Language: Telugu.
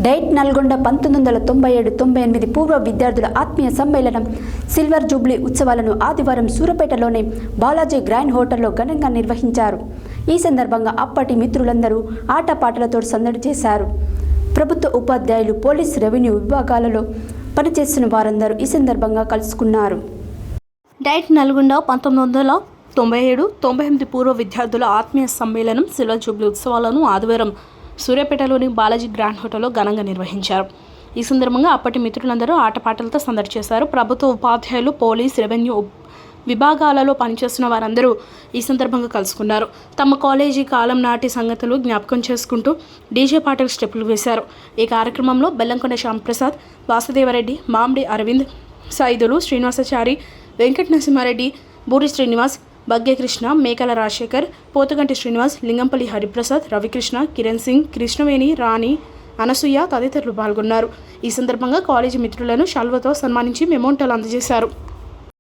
డైట్ నల్గొండ 1997-98 పూర్వ విద్యార్థుల ఆత్మీయ సమ్మేళనం సిల్వర్ జూబ్లీ ఉత్సవాలను ఆదివారం సూరపేటలోని బాలాజీ గ్రాండ్ హోటల్లో ఘనంగా నిర్వహించారు. ఈ సందర్భంగా అప్పటి మిత్రులందరూ ఆటపాటలతో సందడి చేశారు. ప్రభుత్వ ఉపాధ్యాయులు, పోలీస్, రెవెన్యూ విభాగాలలో పనిచేస్తున్న వారందరూ ఈ సందర్భంగా కలుసుకున్నారు. డైట్ నల్గొండ 1997-98 పూర్వ విద్యార్థుల ఆత్మీయ సమ్మేళనం సిల్వర్ జూబ్లీ ఉత్సవాలను ఆదివారం సూర్యాపేటలోని బాలాజీ గ్రాండ్ హోటల్లో ఘనంగా నిర్వహించారు. ఈ సందర్భంగా అప్పటి మిత్రులందరూ ఆటపాటలతో సందడి చేశారు. ప్రభుత్వ ఉపాధ్యాయులు, పోలీస్, రెవెన్యూ విభాగాలలో పనిచేస్తున్న వారందరూ ఈ సందర్భంగా కలుసుకున్నారు. తమ కాలేజీ కాలం నాటి సంగతులు జ్ఞాపకం చేసుకుంటూ డీజే పాటలు స్టెప్పులు వేశారు. ఈ కార్యక్రమంలో బెల్లంకొండ శ్యాంప్రసాద్, వాసుదేవరెడ్డి, మామిడి అరవింద్, సైదులు, శ్రీనివాసాచారి, వెంకట నరసింహారెడ్డి, బూరి శ్రీనివాస్, భాగ్యకృష్ణ, మేకల రాజశేఖర్, పోతుగంటి శ్రీనివాస్, లింగంపల్లి హరిప్రసాద్, రవికృష్ణ, కిరణ్ సింగ్, కృష్ణవేణి, రాణి, అనసూయ తదితరులు పాల్గొన్నారు. ఈ సందర్భంగా కాలేజీ మిత్రులను శాల్వాతో సన్మానించి మెమోంటోలు అందజేశారు.